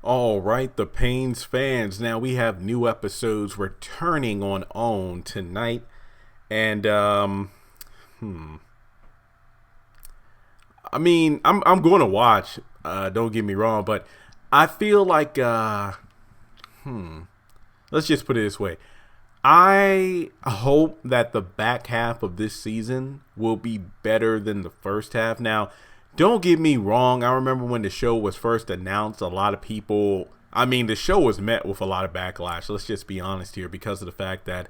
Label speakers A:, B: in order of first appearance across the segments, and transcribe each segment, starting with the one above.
A: All right, the Payne's fans. Now we have new episodes returning on OWN tonight, and I'm going to watch. Don't get me wrong, but I feel like let's just put it this way. I hope that the back half of this season will be better than the first half. Now, don't get me wrong. I remember when the show was first announced, a lot of people, the show was met with a lot of backlash. Let's just be honest here, because of the fact that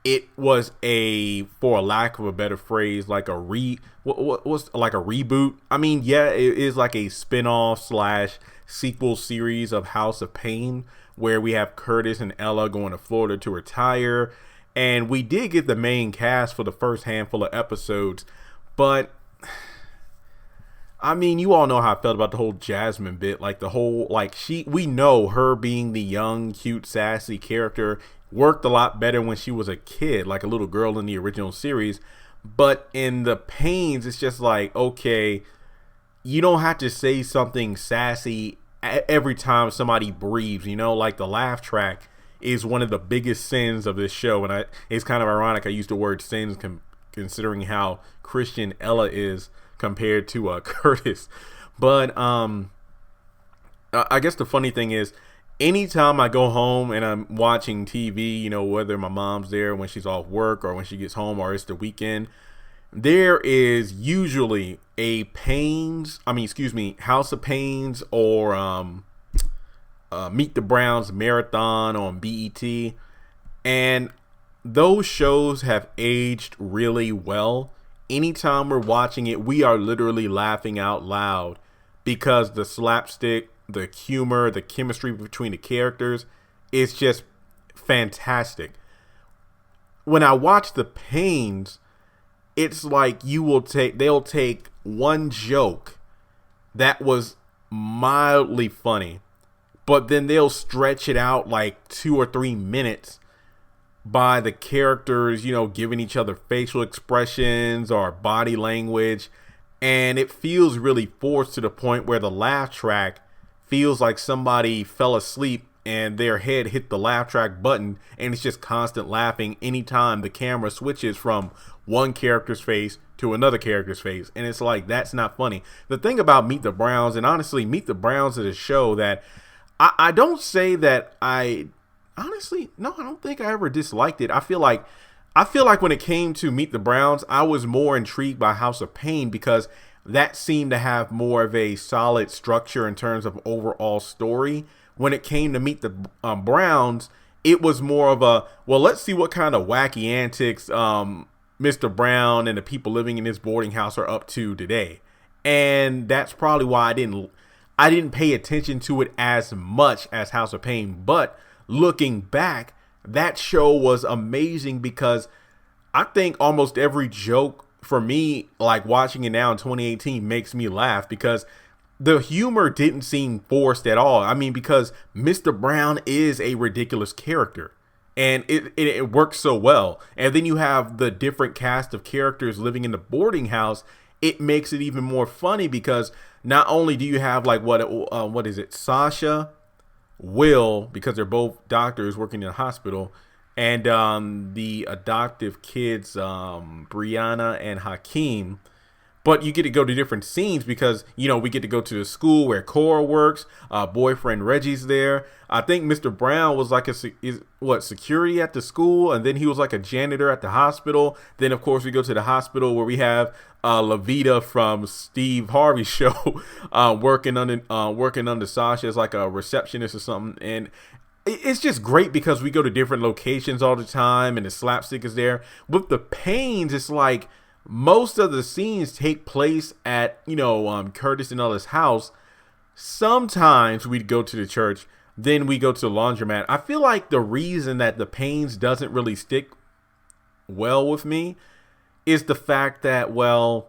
A: it was for a lack of a better phrase, like what was like a reboot. Yeah, it is like a spin-off slash sequel series of House of Payne, where we have Curtis and Ella going to Florida to retire. And we did get the main cast for the first handful of episodes. But, you all know how I felt about the whole Jasmine bit. Like, we know her being the young, cute, sassy character worked a lot better when she was a kid, like a little girl in the original series. But in the Paynes, it's just like, okay, you don't have to say something sassy every time somebody breathes, like the laugh track is one of the biggest sins of this show. And it's kind of ironic I used the word sins considering how Christian Ella is compared to Curtis. But I guess the funny thing is, anytime I go home and I'm watching TV, whether my mom's there when she's off work or when she gets home or it's the weekend, there is usually a House of Paynes or Meet the Browns marathon on BET. And those shows have aged really well. Anytime we're watching it, we are literally laughing out loud because the slapstick, the humor, the chemistry between the characters is just fantastic. When I watch the Paynes, it's like they'll take one joke that was mildly funny, but then they'll stretch it out like 2 or 3 minutes by the characters, giving each other facial expressions or body language. And it feels really forced to the point where the laugh track feels like somebody fell asleep and their head hit the laugh track button, and it's just constant laughing anytime the camera switches from one character's face to another character's face. And it's like, that's not funny. The thing about Meet the Browns, and honestly, Meet the Browns is a show that I don't say that I don't think I ever disliked it. I feel like when it came to Meet the Browns, I was more intrigued by House of Payne because that seemed to have more of a solid structure in terms of overall story. When it came to Meet the Browns, it was more of let's see what kind of wacky antics Mr. Brown and the people living in his boarding house are up to today. And that's probably why I didn't pay attention to it as much as House of Payne. But looking back, that show was amazing because I think almost every joke for me, like watching it now in 2018, makes me laugh because the humor didn't seem forced at all. Because Mr. Brown is a ridiculous character and it works so well. And then you have the different cast of characters living in the boarding house. It makes it even more funny because not only do you have like what is it? Sasha, Will, because they're both doctors working in a hospital, and the adoptive kids, Brianna and Hakeem. But you get to go to different scenes because, we get to go to the school where Cora works. Boyfriend Reggie's there. I think Mr. Brown was like security at the school. And then he was like a janitor at the hospital. Then, of course, we go to the hospital where we have Levita from Steve Harvey's show working under Sasha as like a receptionist or something. And it's just great because we go to different locations all the time and the slapstick is there. With the Paynes, it's like most of the scenes take place at, Curtis and Ella's house. Sometimes we'd go to the church, then we go to the laundromat. I feel like the reason that the Paynes doesn't really stick well with me is the fact that, when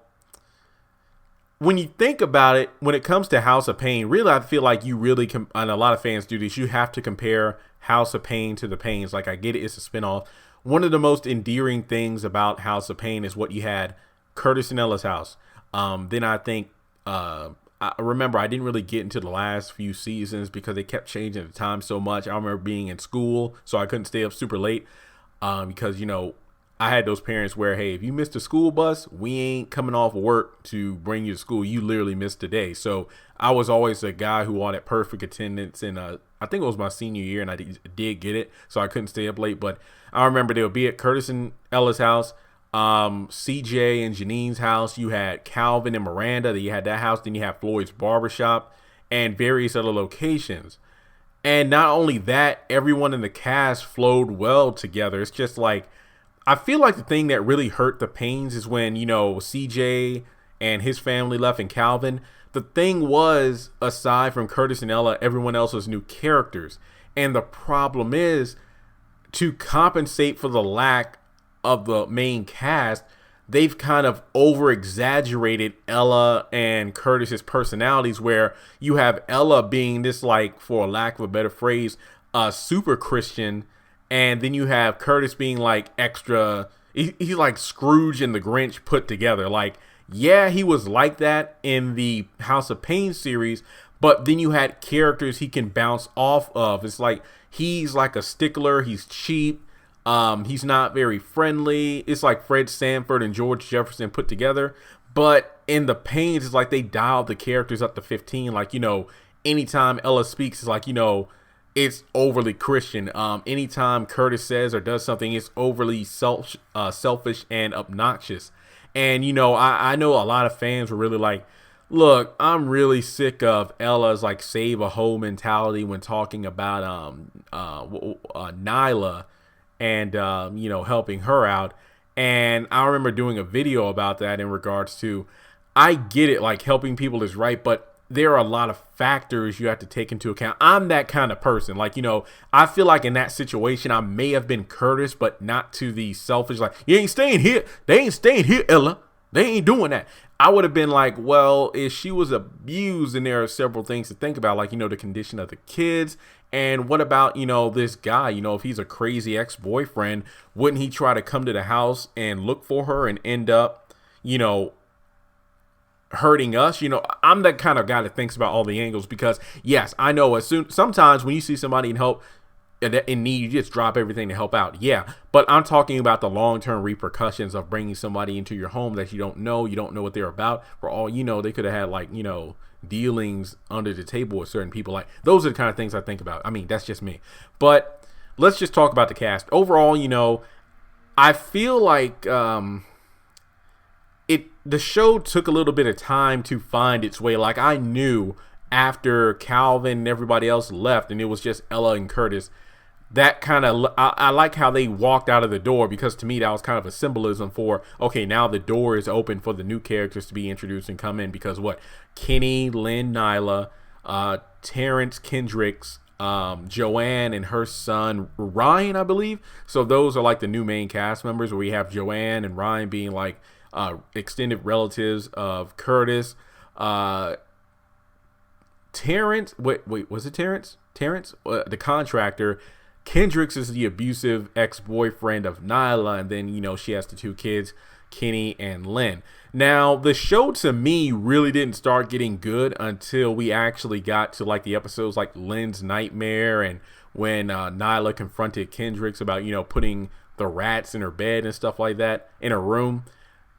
A: you think about it, when it comes to House of Payne, really, I feel like you really and a lot of fans do this, you have to compare House of Payne to the Paynes. Like, I get it, it's a spinoff. One of the most endearing things about House of Payne is what you had Curtis and Ella's house. Then I think I remember I didn't really get into the last few seasons because they kept changing the time so much. I remember being in school, so I couldn't stay up super late because, I had those parents where, hey, if you missed a school bus, we ain't coming off work to bring you to school. You literally missed the day. So I was always a guy who wanted perfect attendance. And I think it was my senior year and I did get it. So I couldn't stay up late. But I remember they would be at Curtis and Ella's house, CJ and Janine's house. You had Calvin and Miranda. Then you had that house. Then you had Floyd's barbershop and various other locations. And not only that, everyone in the cast flowed well together. It's just like, I feel like the thing that really hurt the Paynes is when, CJ and his family left and Calvin. The thing was, aside from Curtis and Ella, everyone else was new characters. And the problem is, to compensate for the lack of the main cast, they've kind of over-exaggerated Ella and Curtis's personalities, where you have Ella being this, like, for lack of a better phrase, super Christian. And then you have Curtis being like extra, he's like Scrooge and the Grinch put together. Like, yeah, he was like that in the House of Payne series, but then you had characters he can bounce off of. It's like, he's like a stickler, he's cheap, he's not very friendly. It's like Fred Sanford and George Jefferson put together. But in the Paynes, it's like they dialed the characters up to 15. Like, anytime Ella speaks, it's like, it's overly Christian. Anytime Curtis says or does something, it's overly selfish and obnoxious. And, I know a lot of fans were really like, look, I'm really sick of Ella's like save a hoe mentality when talking about Nyla and, helping her out. And I remember doing a video about that in regards to, I get it, like helping people is right, but there are a lot of factors you have to take into account. I'm that kind of person. Like, I feel like in that situation, I may have been Curtis, but not to the selfish, like, you ain't staying here. They ain't staying here, Ella. They ain't doing that. I would have been like, well, if she was abused, and there are several things to think about, like, the condition of the kids. And what about, this guy, if he's a crazy ex-boyfriend, wouldn't he try to come to the house and look for her and end up, hurting us? I'm that kind of guy that thinks about all the angles, because yes, I know sometimes when you see somebody in need, you just drop everything to help out. Yeah, but I'm talking about the long-term repercussions of bringing somebody into your home that you don't know what they're about. For all they could have had, like, dealings under the table with certain people. Like, those are the kind of things I think about. I mean, that's just me. But let's just talk about the cast overall. I feel like the show took a little bit of time to find its way. Like, I knew after Calvin and everybody else left and it was just Ella and Curtis, that kind of, I like how they walked out of the door, because to me that was kind of a symbolism for, okay, now the door is open for the new characters to be introduced and come in. Because Kenny, Lynn, Nyla, Terrence Kendricks, Joanne and her son Ryan, I believe. So those are like the new main cast members, where we have Joanne and Ryan being like extended relatives of Curtis. Terrence, wait, was it Terrence? The contractor. Kendricks is the abusive ex-boyfriend of Nyla, and then she has the two kids, Kenny and Lynn. Now, the show to me really didn't start getting good until we actually got to like the episodes like Lynn's Nightmare, and when Nyla confronted Kendricks about putting the rats in her bed and stuff like that in her room.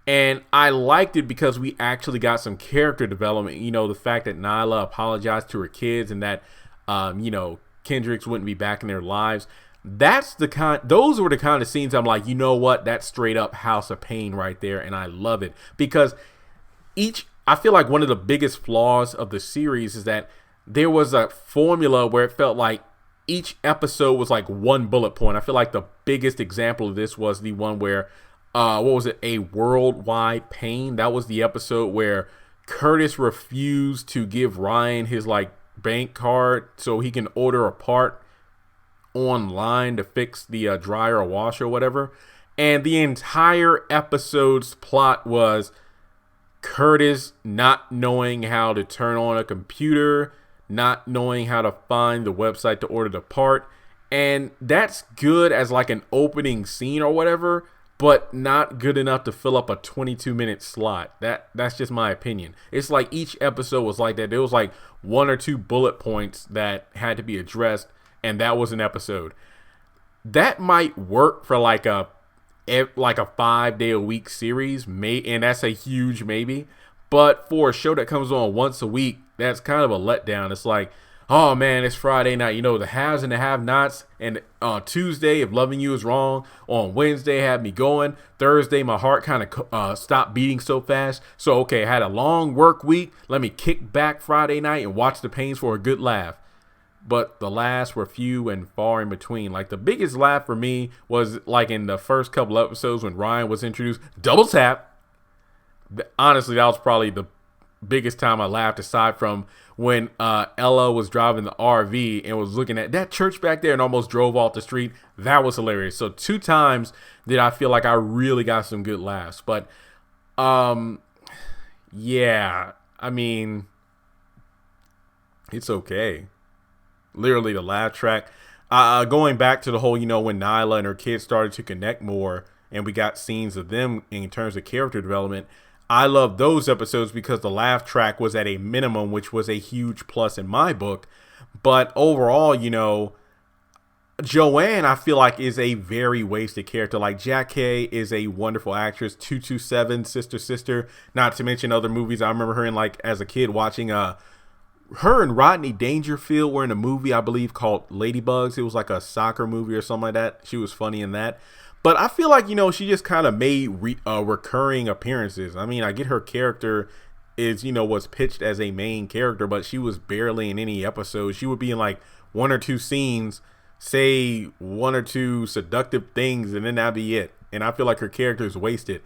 A: And I liked it because we actually got some character development. The fact that Nyla apologized to her kids, and that Kendricks wouldn't be back in their lives. Those were the kind of scenes I'm like, that's straight up House of Payne right there. And I love it, because I feel like one of the biggest flaws of the series is that there was a formula where it felt like each episode was like one bullet point. I feel like the biggest example of this was the one where, what was it? A Worldwide Payne. That was the episode where Curtis refused to give Ryan his like bank card so he can order a part online to fix the dryer or washer or whatever. And the entire episode's plot was Curtis not knowing how to turn on a computer, not knowing how to find the website to order the part. And that's good as like an opening scene or whatever, but not good enough to fill up a 22-minute slot. That's just my opinion. It's like each episode was like that. There was like one or two bullet points that had to be addressed, and that was an episode. That might work for like a 5-day-a-week series, and that's a huge maybe. But for a show that comes on once a week, that's kind of a letdown. It's like, oh man, it's Friday night. You know, the haves and the have-nots. And on Tuesday, if Loving You is wrong. On Wednesday, had me going. Thursday, my heart kind of stopped beating so fast. So, okay, I had a long work week. Let me kick back Friday night and watch the Paynes for a good laugh. But the laughs were few and far in between. Like, the biggest laugh for me was like in the first couple episodes when Ryan was introduced. Double tap. Honestly, that was probably the biggest time I laughed, aside from when Ella was driving the RV and was looking at that church back there and almost drove off the street. That was hilarious. So 2 times did I feel like I really got some good laughs. But yeah, I mean, it's okay. Literally the laugh track. Going back to the whole, you know, when Nyla and her kids started to connect more and we got scenes of them in terms of character development, I love those episodes because the laugh track was at a minimum, which was a huge plus in my book. But overall, you know, Joanne, I feel like, is a very wasted character. Like, Jackie is a wonderful actress. 227, Sister, not to mention other movies I remember her in, like, as a kid watching her and Rodney Dangerfield were in a movie, I believe, called Ladybugs. It was like a soccer movie or something like that. She was funny in that. But I feel like, you know, she just kind of made recurring appearances. I mean, I get her character is, you know, was pitched as a main character, but she was barely in any episode. She would be in like 1 or 2 scenes, say 1 or 2 seductive things, and then that'd be it. And I feel like her character is wasted.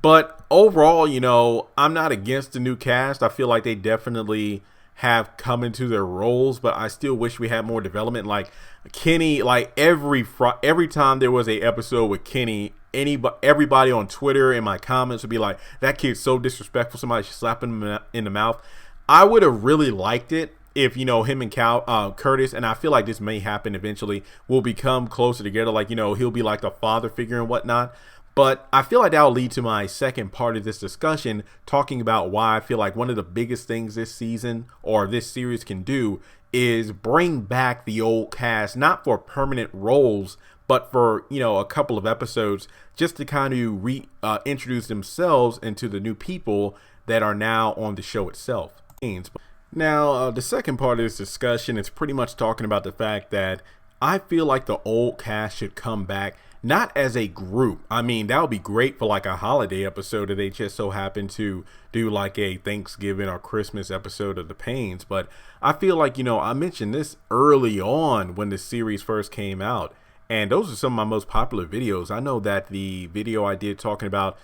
A: But overall, you know, I'm not against the new cast. I feel like they definitely have come into their roles, but I still wish we had more development. Like Kenny, like every time there was a episode with Kenny, everybody on Twitter and my comments would be like, that kid's so disrespectful, somebody should slap him in the mouth. I would have really liked it if, you know, him and Curtis, and I feel like this may happen eventually, will become closer together. Like, you know, he'll be like the father figure and whatnot. But I feel like that'll lead to my second part of this discussion, talking about why I feel like one of the biggest things this season or this series can do is bring back the old cast, not for permanent roles, but for, you know, a couple of episodes, just to kind of introduce themselves into the new people that are now on the show itself. Now, the second part of this discussion is pretty much talking about the fact that I feel like the old cast should come back. Not as a group. I mean, that would be great for like a holiday episode if they just so happen to do like a Thanksgiving or Christmas episode of the Paynes. But I feel like, you know, I mentioned this early on when the series first came out, and those are some of my most popular videos. I know that the video I did talking about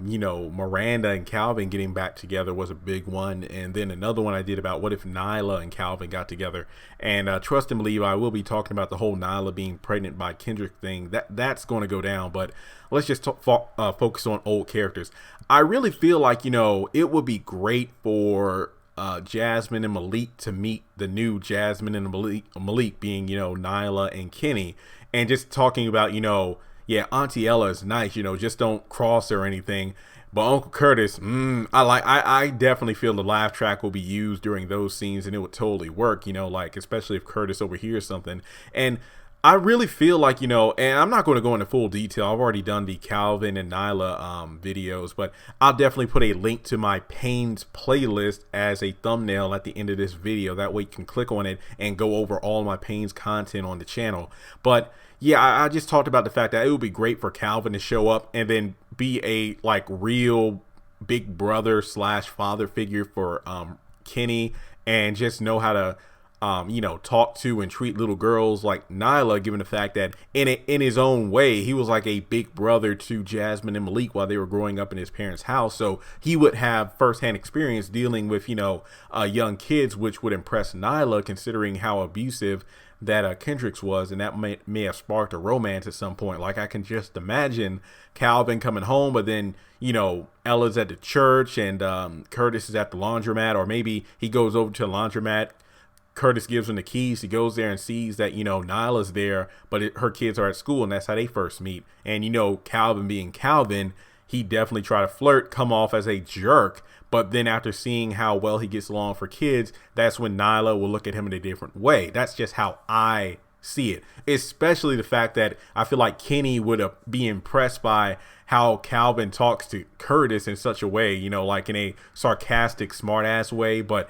A: you know, Miranda and Calvin getting back together was a big one. And then another one I did about what if Nyla and Calvin got together. And trust and believe, I will be talking about the whole Nyla being pregnant by Kendrick thing. That's going to go down. But let's just focus on old characters. I really feel like, you know, it would be great for Jasmine and Malik to meet the new Jasmine and Malik being, you know, Nyla and Kenny. And just talking about, you know, yeah, Auntie Ella is nice, you know, just don't cross her or anything. But Uncle Curtis, I definitely feel the laugh track will be used during those scenes, and it would totally work, you know, like, especially if Curtis overhears something. And I really feel like, you know, and I'm not going to go into full detail. I've already done the Calvin and Nyla videos, but I'll definitely put a link to my Payne's playlist as a thumbnail at the end of this video. That way you can click on it and go over all my Payne's content on the channel. But yeah, I just talked about the fact that it would be great for Calvin to show up and then be a like real big brother / father figure for Kenny, and just know how to you know, talk to and treat little girls like Nyla, given the fact that in his own way, he was like a big brother to Jasmine and Malik while they were growing up in his parents' house. So he would have firsthand experience dealing with, you know, young kids, which would impress Nyla, considering how abusive that Kendrick's was, and that may have sparked a romance at some point. Like, I can just imagine Calvin coming home, but then, you know, Ella's at the church and Curtis is at the laundromat, or maybe he goes over to the laundromat, Curtis gives him the keys. He goes there and sees that, Nyla's there, but her kids are at school, and that's how they first meet. And, Calvin being Calvin, he definitely tried to flirt, come off as a jerk. But then after seeing how well he gets along for kids, that's when Nyla will look at him in a different way. That's just how I see it. Especially the fact that I feel like Kenny would be impressed by how Calvin talks to Curtis in such a way, like in a sarcastic, smart ass way. But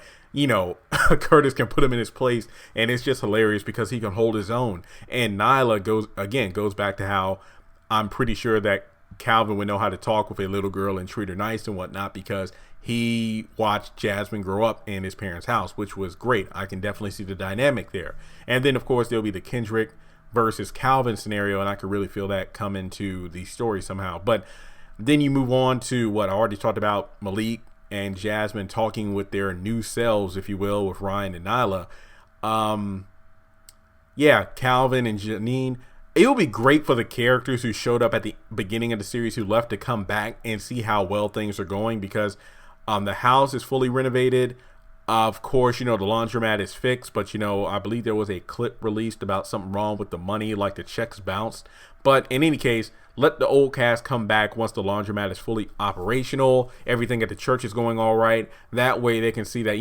A: Curtis can put him in his place, and it's just hilarious because he can hold his own. And Nyla goes back to how I'm pretty sure that Calvin would know how to talk with a little girl and treat her nice and whatnot, because he watched Jasmine grow up in his parents' house, which was great. I can definitely see the dynamic there. And then, of course, there'll be the Kendrick versus Calvin scenario, and I could really feel that come into the story somehow. But then you move on to what I already talked about, Malik and Jasmine talking with their new selves, if you will, with Ryan and Nyla. Calvin and Janine. It'll be great for the characters who showed up at the beginning of the series who left to come back and see how well things are going, because the house is fully renovated. Of course, the laundromat is fixed, but, I believe there was a clip released about something wrong with the money, like the checks bounced. But in any case, let the old cast come back once the laundromat is fully operational. Everything at the church is going all right. That way they can see that,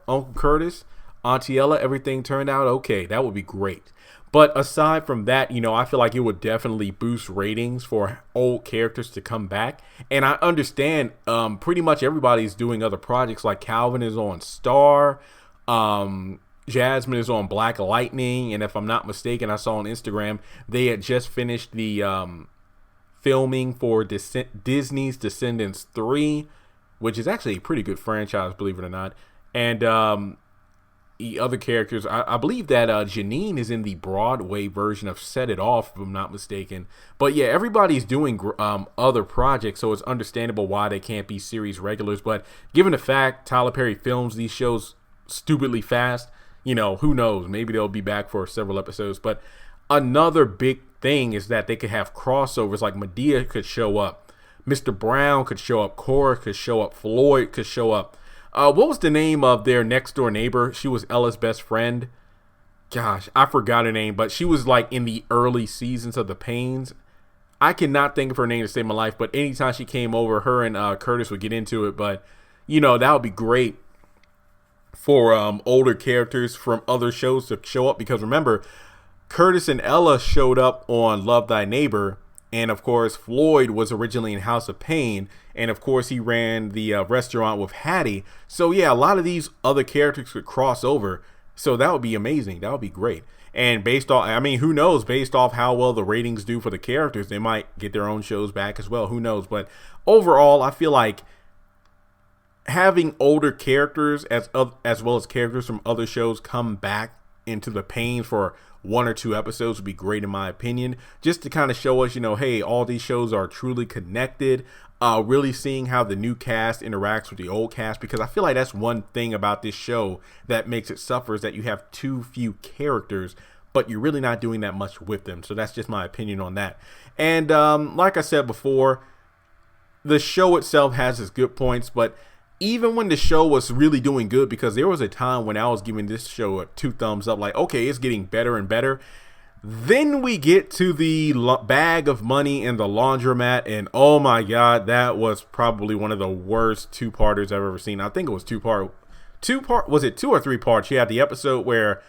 A: Uncle Curtis, Auntie Ella, everything turned out okay. That would be great. But aside from that, I feel like it would definitely boost ratings for old characters to come back. And I understand pretty much everybody's doing other projects. Like Calvin is on Star. Jasmine is on Black Lightning. And if I'm not mistaken, I saw on Instagram, they had just finished the filming for Disney's Descendants 3, which is actually a pretty good franchise, believe it or not. And the other characters, I believe that Janine is in the Broadway version of Set It Off, if I'm not mistaken. But yeah, everybody's doing other projects, so it's understandable why they can't be series regulars. But given the fact Tyler Perry films these shows stupidly fast, who knows? Maybe they'll be back for several episodes. But another big thing is that they could have crossovers, like Medea could show up, Mr. Brown could show up, Cora could show up, Floyd could show up. What was the name of their next door neighbor? She was Ella's best friend. Gosh, I forgot her name, but she was like in the early seasons of the Paynes. I cannot think of her name to save my life, but anytime she came over, her and Curtis would get into it. But, that would be great for older characters from other shows to show up, because remember, Curtis and Ella showed up on Love Thy Neighbor. And, of course, Floyd was originally in House of Payne. And, of course, he ran the restaurant with Hattie. So, yeah, a lot of these other characters could cross over. So that would be amazing. That would be great. And based off, who knows? Based off how well the ratings do for the characters, they might get their own shows back as well. Who knows? But overall, I feel like having older characters as well as characters from other shows come back into the Paynes for 1 or 2 episodes would be great, in my opinion, just to kind of show us, hey, all these shows are truly connected. Really seeing how the new cast interacts with the old cast, because I feel like that's one thing about this show that makes it suffer, is that you have too few characters, but you're really not doing that much with them. So that's just my opinion on that. And like I said before, the show itself has its good points, but even when the show was really doing good, because there was a time when I was giving this show a 2 thumbs up, like, okay, it's getting better and better. Then we get to the bag of money and the laundromat, and oh my God, that was probably one of the worst 2-parters I've ever seen. I think it was 2-part. Was it 2 or 3 parts? You had the episode where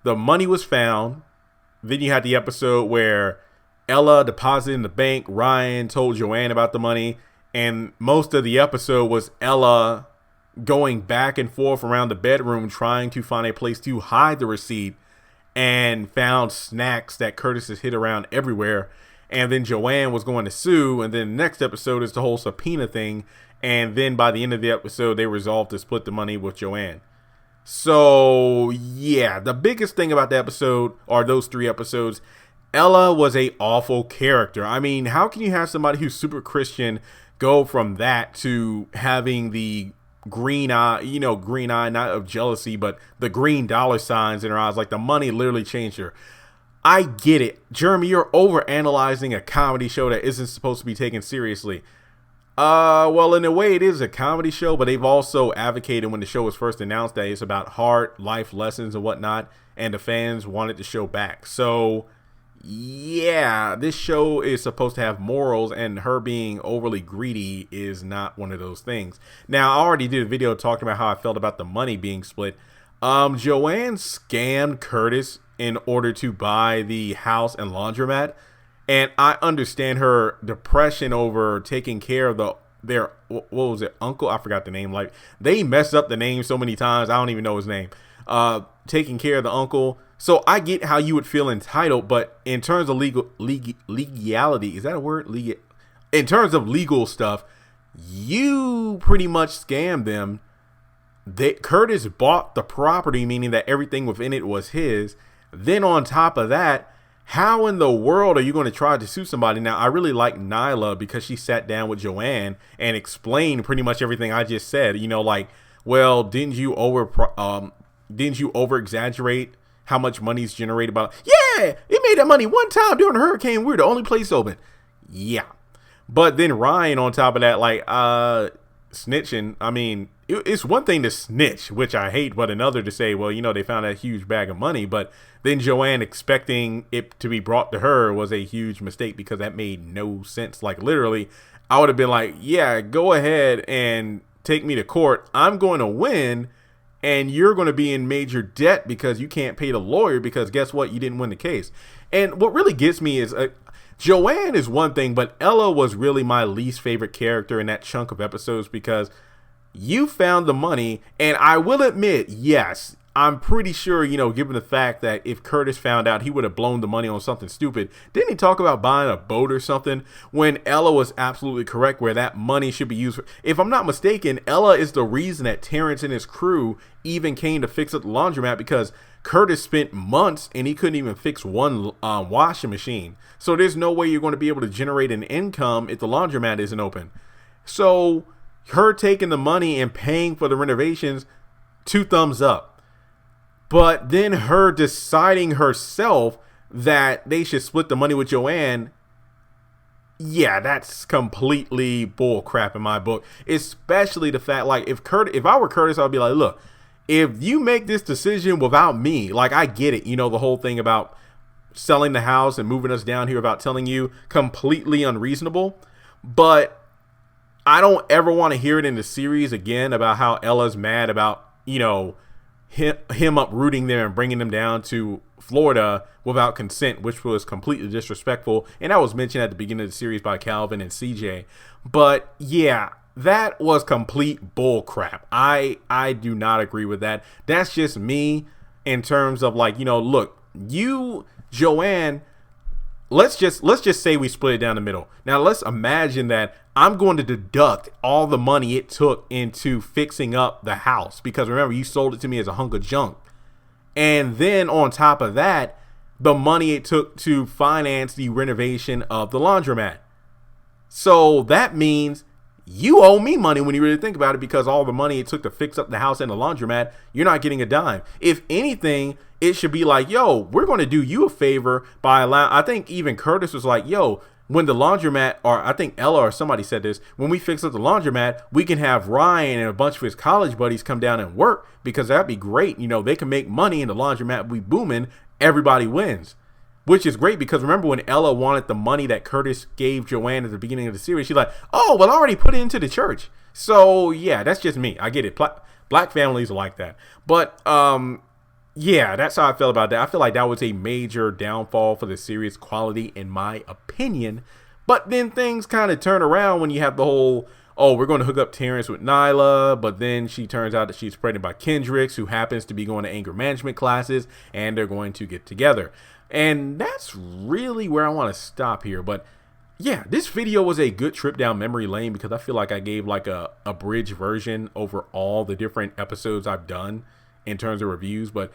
A: the money was found. Then you had the episode where Ella deposited in the bank. Ryan told Joanne about the money. And most of the episode was Ella going back and forth around the bedroom trying to find a place to hide the receipt, and found snacks that Curtis has hid around everywhere. And then Joanne was going to sue. And then the next episode is the whole subpoena thing. And then by the end of the episode, they resolved to split the money with Joanne. So, yeah, the biggest thing about the episode, or those 3 episodes, Ella was a awful character. How can you have somebody who's super Christian go from that to having the green eye, not of jealousy, but the green dollar signs in her eyes? Like, the money literally changed her. I get it. Jeremy, you're over analyzing a comedy show that isn't supposed to be taken seriously. Well, in a way, it is a comedy show, but they've also advocated when the show was first announced that it's about hard life lessons and whatnot, and the fans wanted the show back. So, yeah, this show is supposed to have morals, and her being overly greedy is not one of those things. Now, I already did a video talking about how I felt about the money being split. Joanne scammed Curtis in order to buy the house and laundromat. And I understand her depression over taking care of their what was it, uncle? I forgot the name. Like, they messed up the name so many times, I don't even know his name. Taking care of the uncle. So I get how you would feel entitled, but in terms of legality, is that a word? In terms of legal stuff, you pretty much scammed them. Curtis bought the property, meaning that everything within it was his. Then on top of that, how in the world are you going to try to sue somebody? Now, I really like Nyla because she sat down with Joanne and explained pretty much everything I just said. You know, like, well, didn't you over exaggerate how much money's generated by? Yeah, it made that money one time during a hurricane. We're the only place open. Yeah, but then Ryan on top of that, like, snitching. I mean, it's one thing to snitch, which I hate, but another to say, well, you know, they found that huge bag of money. But then Joanne expecting it to be brought to her was a huge mistake because that made no sense. Like, literally, I would have been like, yeah, go ahead and take me to court. I'm going to win, and you're going to be in major debt because you can't pay the lawyer because guess what? You didn't win the case. And what really gets me is Joanne is one thing, but Ella was really my least favorite character in that chunk of episodes because you found the money, and I will admit, yes, I'm pretty sure, you know, given the fact that if Curtis found out, he would have blown the money on something stupid. Didn't he talk about buying a boat or something when Ella was absolutely correct where that money should be used for? If I'm not mistaken, Ella is the reason that Terrence and his crew even came to fix up the laundromat because Curtis spent months and he couldn't even fix one washing machine. So there's no way you're going to be able to generate an income if the laundromat isn't open. So her taking the money and paying for the renovations, 2 thumbs up. But then her deciding herself that they should split the money with Joanne, yeah, that's completely bull crap in my book. Especially the fact, like, if I were Curtis, I'd be like, look, if you make this decision without me, like, I get it, you know, the whole thing about selling the house and moving us down here without telling you, completely unreasonable. But I don't ever want to hear it in the series again about how Ella's mad about, you know, him uprooting them and bringing them down to Florida without consent, which was completely disrespectful. And that was mentioned at the beginning of the series by Calvin and CJ. But yeah, that was complete bull crap. I do not agree with that. That's just me in terms of, like, you know, look, you, Joanne, let's just say we split it down the middle. Now let's imagine that I'm going to deduct all the money it took into fixing up the house because remember, you sold it to me as a hunk of junk. And then on top of that, the money it took to finance the renovation of the laundromat. So that means you owe me money when you really think about it because all the money it took to fix up the house and the laundromat, you're not getting a dime. If anything, it should be like, yo, we're going to do you a favor by allowing, I think even Curtis was like, yo, when the laundromat, or I think Ella or somebody said this, when we fix up the laundromat, we can have Ryan and a bunch of his college buddies come down and work because that'd be great. You know, they can make money and the laundromat be booming. Everybody wins, which is great because remember when Ella wanted the money that Curtis gave Joanne at the beginning of the series, she's like, oh, well, I already put it into the church. So yeah, that's just me. I get it. Black families are like that. But, yeah, that's how I felt about that. I feel like that was a major downfall for the series quality, in my opinion. But then things kind of turn around when you have the whole, oh, we're going to hook up Terrence with Nyla. But then she turns out that she's pregnant by Kendricks, who happens to be going to anger management classes. And they're going to get together. And that's really where I want to stop here. But yeah, this video was a good trip down memory lane because I feel like I gave like a abridged version over all the different episodes I've done in terms of reviews. But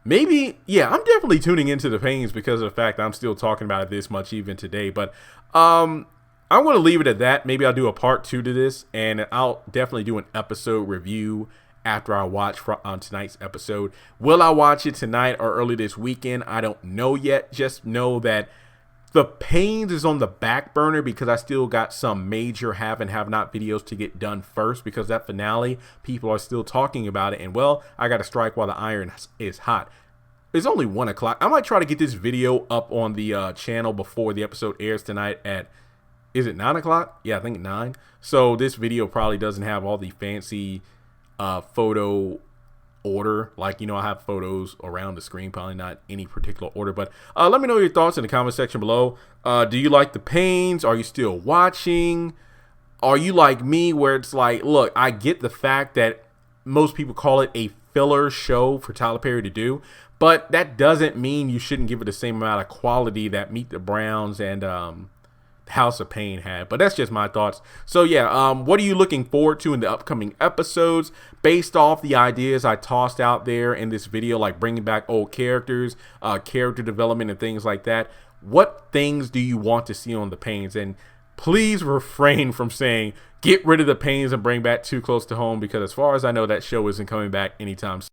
A: maybe, yeah, I'm definitely tuning into the Paynes because of the fact that I'm still talking about it this much even today. But I'm going to leave it at that. Maybe I'll do a part 2 to this, and I'll definitely do an episode review after I watch tonight's episode. Will I watch it tonight or early this weekend? I don't know yet. Just know that The Paynes is on the back burner because I still got some major have and have not videos to get done first, because that finale, people are still talking about it. And well, I got to strike while the iron is hot. It's only 1 o'clock. I might try to get this video up on the channel before the episode airs tonight at, is it 9 o'clock? Yeah, I think 9. So this video probably doesn't have all the fancy photo order. Like, you know, I have photos around the screen, probably not any particular order. But let me know your thoughts in the comment section below. Do you like the Paynes? Are you still watching? Are you like me, where it's like, look, I get the fact that most people call it a filler show for Tyler Perry to do, but that doesn't mean you shouldn't give it the same amount of quality that Meet the Browns and House of Payne had. But that's just my thoughts. So yeah, what are you looking forward to in the upcoming episodes based off the ideas I tossed out there in this video, like bringing back old characters, character development, and things like that? What things do you want to see on the Paynes? And please refrain from saying get rid of the Paynes and bring back Too Close to Home, because as far as I know, that show isn't coming back anytime soon.